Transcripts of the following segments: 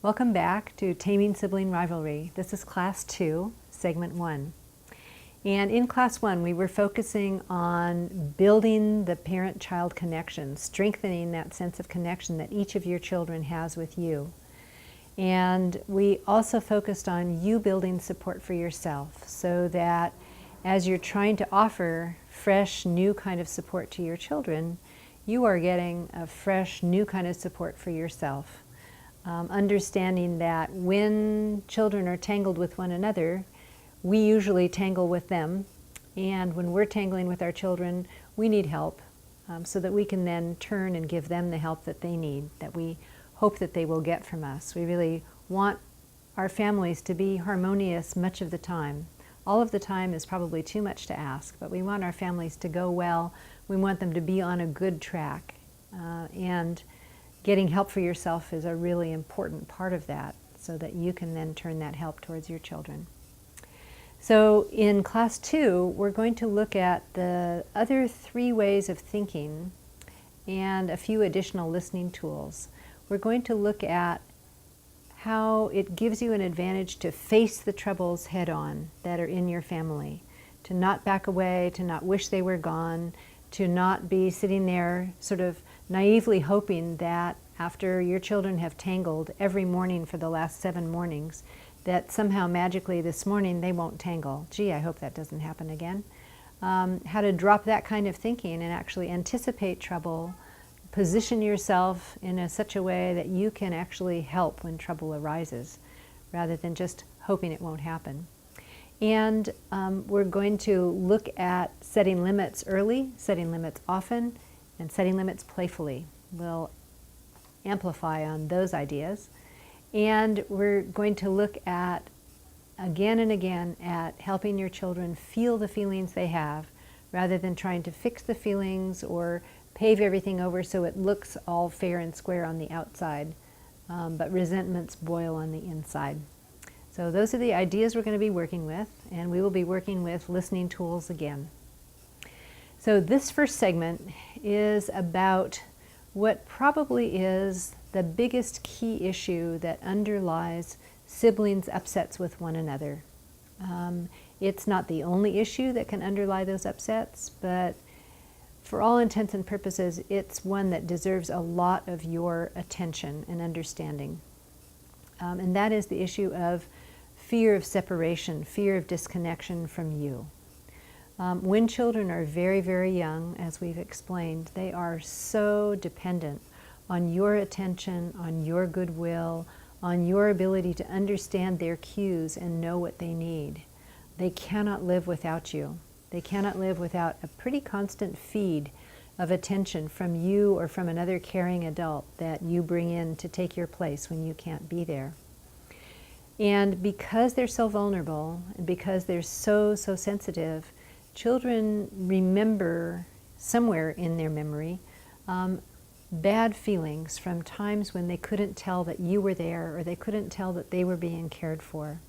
Welcome back to Taming Sibling Rivalry. This is Class 2, Segment 1. And in Class 1, we were focusing on building the parent-child connection, strengthening that sense of connection that each of your children has with you. And we also focused on you building support for yourself so that as you're trying to offer fresh, new kind of support to your children, you are getting a fresh, new kind of support for yourself. Understanding that when children are tangled with one another, we usually tangle with them, and when we're tangling with our children, we need help so that we can then turn and give them the help that they need, that we hope that they will get from us. We really want our families to be harmonious much of the time. All of the time is probably too much to ask, but we want our families to go well. We want them to be on a good track, and getting help for yourself is a really important part of that so that you can then turn that help towards your children. So in Class 2, we're going to look at the other 3 ways of thinking and a few additional listening tools. We're going to look at how it gives you an advantage to face the troubles head on that are in your family, to not back away, to not wish they were gone, to not be sitting there sort of naively hoping that after your children have tangled every morning for the last 7 mornings, that somehow magically this morning they won't tangle. Gee, I hope that doesn't happen again. How to drop that kind of thinking and actually anticipate trouble, position yourself in such a way that you can actually help when trouble arises, rather than just hoping it won't happen. And we're going to look at setting limits early, setting limits often, and setting limits playfully. We'll amplify on those ideas. And we're going to look at, again and again, at helping your children feel the feelings they have, rather than trying to fix the feelings or pave everything over so it looks all fair and square on the outside, but resentments boil on the inside. So those are the ideas we're going to be working with, and we will be working with listening tools again. So this first segment is about what probably is the biggest key issue that underlies siblings' upsets with one another. It's not the only issue that can underlie those upsets, but for all intents and purposes, it's one that deserves a lot of your attention and understanding. And that is the issue of fear of separation, fear of disconnection from you. When children are very, very young, as we've explained, they are so dependent on your attention, on your goodwill, on your ability to understand their cues and know what they need. They cannot live without you. They cannot live without a pretty constant feed of attention from you or from another caring adult that you bring in to take your place when you can't be there. And because they're so vulnerable, and because they're so sensitive, children remember somewhere in their memory bad feelings from times when they couldn't tell that you were there, or they couldn't tell that they were being cared for.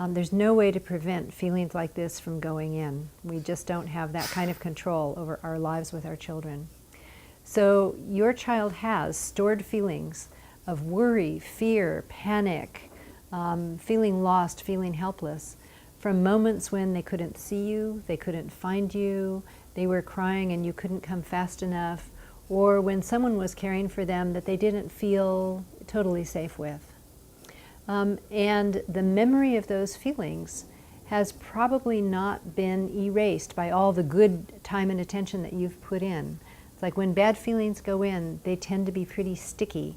There's no way to prevent feelings like this from going in. We just don't have that kind of control over our lives with our children. So your child has stored feelings of worry, fear, panic, feeling lost, feeling helpless, from moments when they couldn't see you, they couldn't find you, they were crying and you couldn't come fast enough, or when someone was caring for them that they didn't feel totally safe with. And the memory of those feelings has probably not been erased by all the good time and attention that you've put in. It's like when bad feelings go in, they tend to be pretty sticky.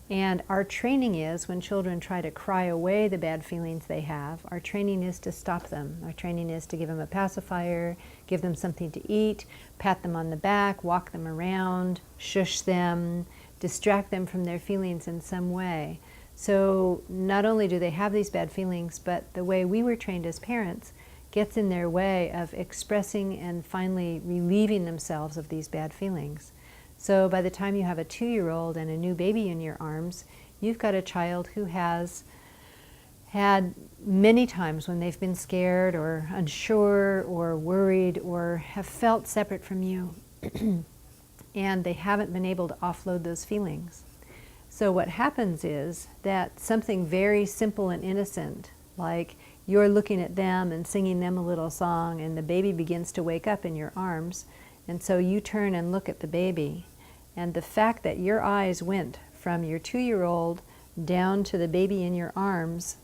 And our training is, when children try to cry away the bad feelings they have, our training is to stop them. Our training is to give them a pacifier, give them something to eat, pat them on the back, walk them around, shush them, distract them from their feelings in some way. So not only do they have these bad feelings, but the way we were trained as parents gets in their way of expressing and finally relieving themselves of these bad feelings. So by the time you have a 2-year-old and a new baby in your arms, you've got a child who has had many times when they've been scared or unsure or worried or have felt separate from you and they haven't been able to offload those feelings. So what happens is that something very simple and innocent, like you're looking at them and singing them a little song, and the baby begins to wake up in your arms, and so you turn and look at the baby. And the fact that your eyes went from your 2-year-old down to the baby in your arms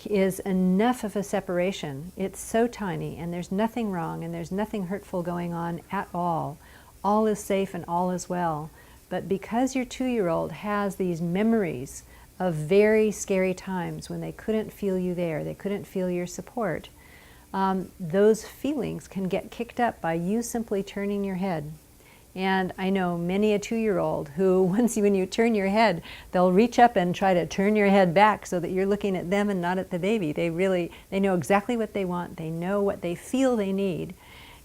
is enough of a separation. It's so tiny, and there's nothing wrong, and there's nothing hurtful going on at all. All is safe and all is well. But because your 2-year-old has these memories of very scary times when they couldn't feel you there, they couldn't feel your support, those feelings can get kicked up by you simply turning your head. And I know many a 2-year-old who, when you turn your head, they'll reach up and try to turn your head back so that you're looking at them and not at the baby. They know exactly what they want. They know what they feel they need,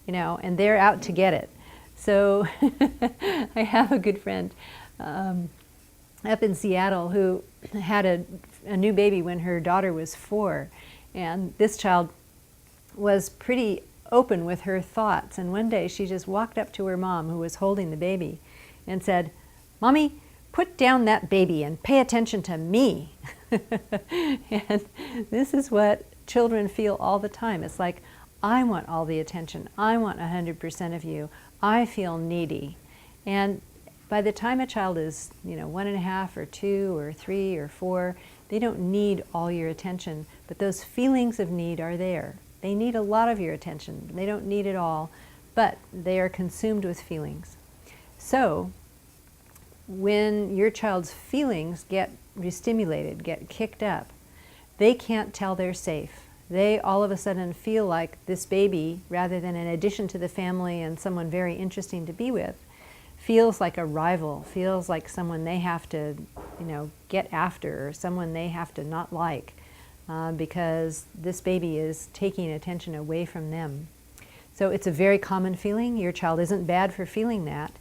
and they're out to get it. So I have a good friend up in Seattle who had a new baby when her daughter was 4. And this child was pretty open with her thoughts. And one day she just walked up to her mom, who was holding the baby, and said, "Mommy, put down that baby and pay attention to me." And this is what children feel all the time. It's like, I want all the attention. I want 100% of you. I feel needy. And by the time a child is, 1.5 or 2 or 3 or 4, they don't need all your attention, but those feelings of need are there. They need a lot of your attention. They don't need it all, but they are consumed with feelings. So when your child's feelings get restimulated, get kicked up, they can't tell they're safe. They all of a sudden feel like this baby, rather than an addition to the family and someone very interesting to be with, feels like a rival, feels like someone they have to, get after, or someone they have to not like, because this baby is taking attention away from them. So it's a very common feeling. Your child isn't bad for feeling that.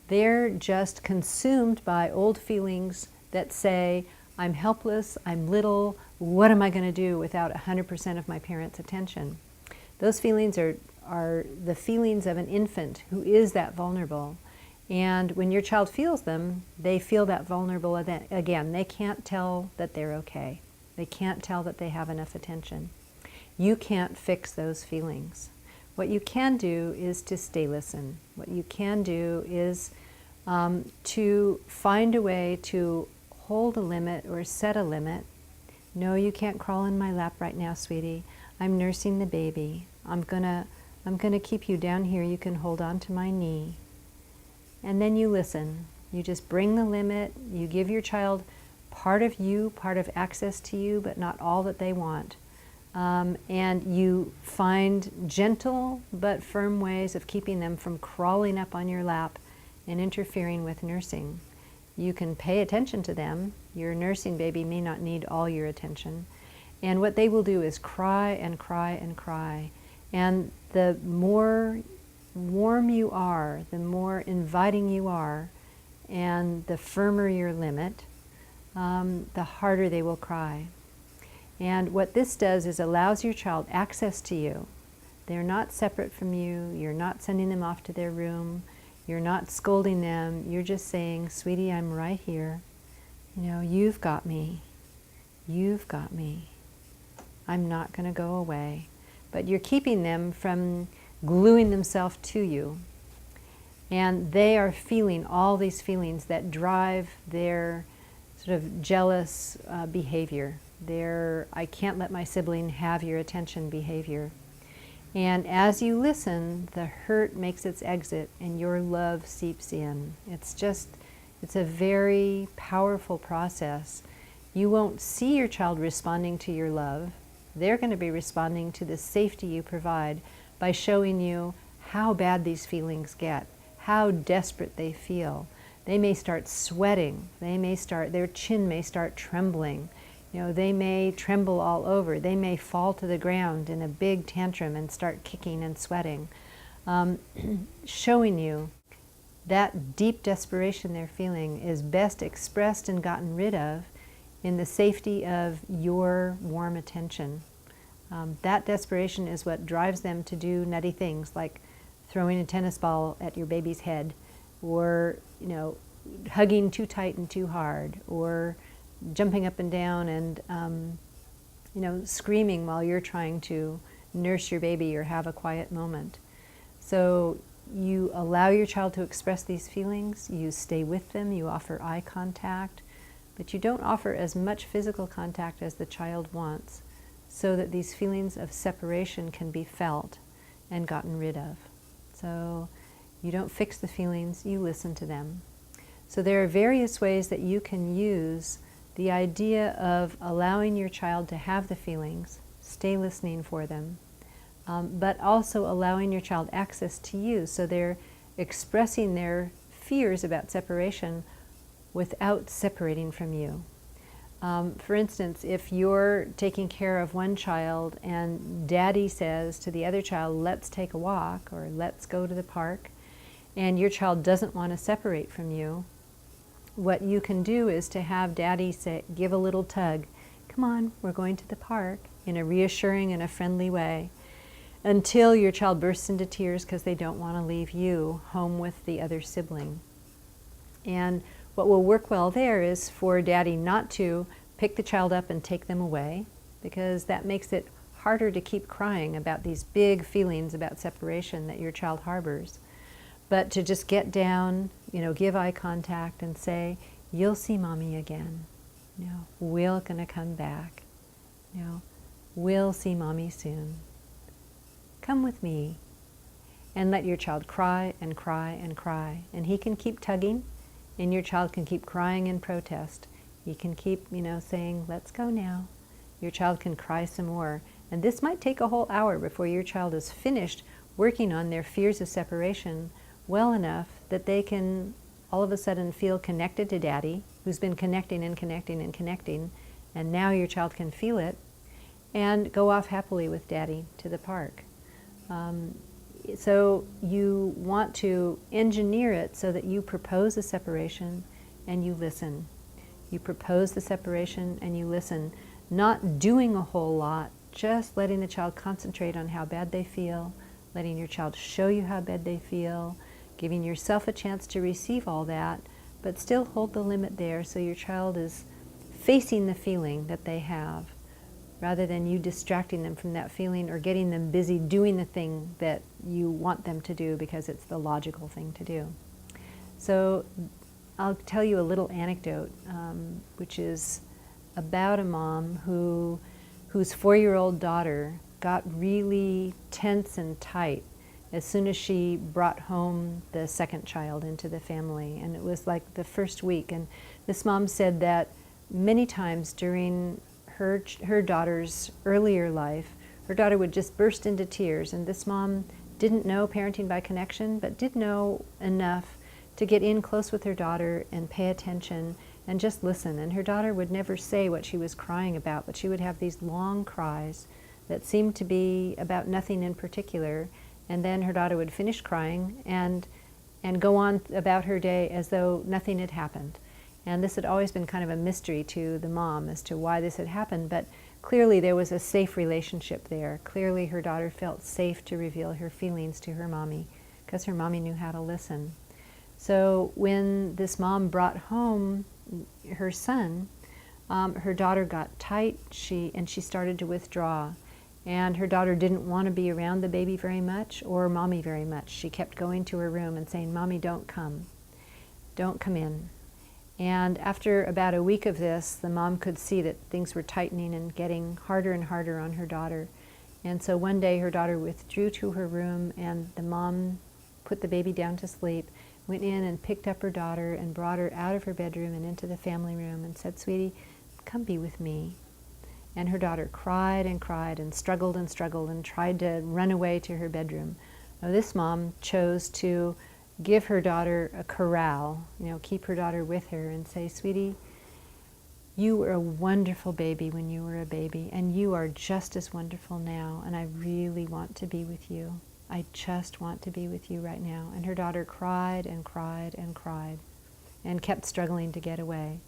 They're just consumed by old feelings that say, I'm helpless, I'm little, what am I going to do without 100% of my parents' attention? Those feelings are the feelings of an infant who is that vulnerable. And when your child feels them, they feel that vulnerable again. They can't tell that they're okay. They can't tell that they have enough attention. You can't fix those feelings. What you can do is to stay listen. What you can do is to find a way to hold a limit or set a limit. No, you can't crawl in my lap right now, sweetie. I'm nursing the baby. I'm gonna keep you down here. You can hold on to my knee. And then you listen. You just bring the limit. You give your child part of you, part of access to you, but not all that they want. And you find gentle but firm ways of keeping them from crawling up on your lap and interfering with nursing. You can pay attention to them. Your nursing baby may not need all your attention. And what they will do is cry and cry and cry. And the more warm you are, the more inviting you are, and the firmer your limit, the harder they will cry. And what this does is allows your child access to you. They're not separate from you. You're not sending them off to their room. You're not scolding them. You're just saying, sweetie, I'm right here. You've got me. You've got me. I'm not going to go away. But you're keeping them from gluing themselves to you. And they are feeling all these feelings that drive their sort of jealous behavior, their I can't let my sibling have your attention behavior. And as you listen, the hurt makes its exit and your love seeps in. It's a very powerful process. You won't see your child responding to your love. They're going to be responding to the safety you provide by showing you how bad these feelings get, how desperate they feel. They may start sweating. Their chin may start trembling. They may tremble all over. They may fall to the ground in a big tantrum and start kicking and sweating, showing you that deep desperation they're feeling is best expressed and gotten rid of in the safety of your warm attention. That desperation is what drives them to do nutty things like throwing a tennis ball at your baby's head, or hugging too tight and too hard, or jumping up and down and screaming while you're trying to nurse your baby or have a quiet moment. So you allow your child to express these feelings, you stay with them, you offer eye contact, but you don't offer as much physical contact as the child wants, so that these feelings of separation can be felt and gotten rid of. So you don't fix the feelings, you listen to them. So there are various ways that you can use the idea of allowing your child to have the feelings, stay listening for them, but also allowing your child access to you, so they're expressing their fears about separation without separating from you. For instance, if you're taking care of one child and daddy says to the other child, let's take a walk or let's go to the park, and your child doesn't want to separate from you, what you can do is to have daddy say, give a little tug, come on, we're going to the park, in a reassuring and a friendly way, until your child bursts into tears because they don't want to leave you home with the other sibling. And what will work well there is for daddy not to pick the child up and take them away, because that makes it harder to keep crying about these big feelings about separation that your child harbors. But to just get down, give eye contact and say, you'll see mommy again. We're gonna come back. We'll see mommy soon. Come with me. And let your child cry and cry and cry. And he can keep tugging, and your child can keep crying in protest. He can keep, saying, let's go now. Your child can cry some more. And this might take a whole hour before your child is finished working on their fears of separation well enough that they can all of a sudden feel connected to daddy, who's been connecting and connecting and connecting, and now your child can feel it, and go off happily with daddy to the park. So you want to engineer it so that you propose a separation and you listen. You propose the separation and you listen, not doing a whole lot, just letting the child concentrate on how bad they feel, letting your child show you how bad they feel, giving yourself a chance to receive all that, but still hold the limit there so your child is facing the feeling that they have, rather than you distracting them from that feeling or getting them busy doing the thing that you want them to do because it's the logical thing to do. So I'll tell you a little anecdote, which is about a mom whose 4-year-old daughter got really tense and tight as soon as she brought home the second child into the family. And it was like the first week. And this mom said that many times during her daughter's earlier life, her daughter would just burst into tears. And this mom didn't know parenting by connection, but did know enough to get in close with her daughter and pay attention and just listen. And her daughter would never say what she was crying about, but she would have these long cries that seemed to be about nothing in particular. And then her daughter would finish crying and go on about her day as though nothing had happened. And this had always been kind of a mystery to the mom as to why this had happened, but clearly there was a safe relationship there. Clearly her daughter felt safe to reveal her feelings to her mommy, because her mommy knew how to listen. So when this mom brought home her son, her daughter got tight, and she started to withdraw. And her daughter didn't want to be around the baby very much or mommy very much. She kept going to her room and saying, Mommy, don't come. Don't come in. And after about a week of this, the mom could see that things were tightening and getting harder and harder on her daughter. And so one day her daughter withdrew to her room, and the mom put the baby down to sleep, went in and picked up her daughter and brought her out of her bedroom and into the family room and said, Sweetie, come be with me. And her daughter cried and struggled and tried to run away to her bedroom. Now, this mom chose to give her daughter a corral, keep her daughter with her and say, Sweetie, you were a wonderful baby when you were a baby, and you are just as wonderful now, and I really want to be with you. I just want to be with you right now. And her daughter cried and kept struggling to get away.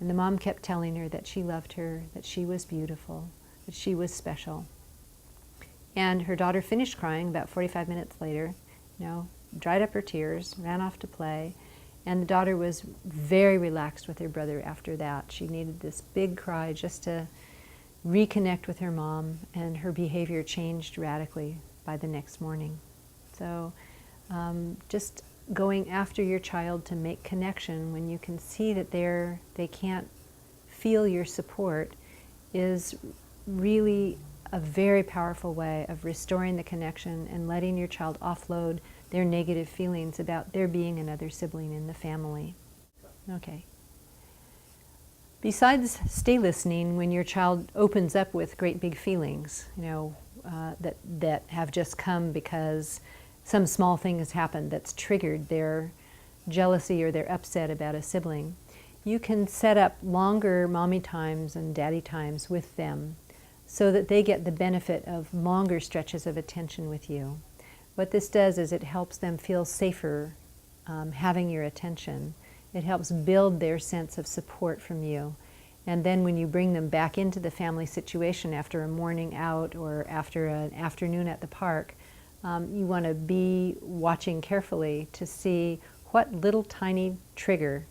And the mom kept telling her that she loved her, that she was beautiful, that she was special. And her daughter finished crying about 45 minutes later, dried up her tears, ran off to play, And the daughter was very relaxed with her brother after that. She needed this big cry just to reconnect with her mom, and her behavior changed radically by the next morning. So just going after your child to make connection when you can see that they can't feel your support is really a very powerful way of restoring the connection and letting your child offload their negative feelings about there being another sibling in the family. Okay. Besides stay listening when your child opens up with great big feelings, that have just come because some small thing has happened that's triggered their jealousy or their upset about a sibling, you can set up longer mommy times and daddy times with them so that they get the benefit of longer stretches of attention with you. What this does is it helps them feel safer having your attention. It helps build their sense of support from you. And then when you bring them back into the family situation after a morning out or after an afternoon at the park, you want to be watching carefully to see what little tiny trigger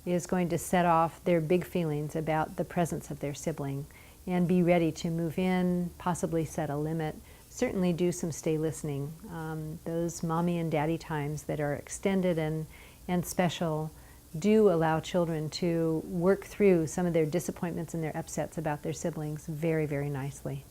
is going to set off their big feelings about the presence of their sibling, and be ready to move in, possibly set a limit, certainly do some stay listening. Those mommy and daddy times that are extended and special do allow children to work through some of their disappointments and their upsets about their siblings very, very nicely.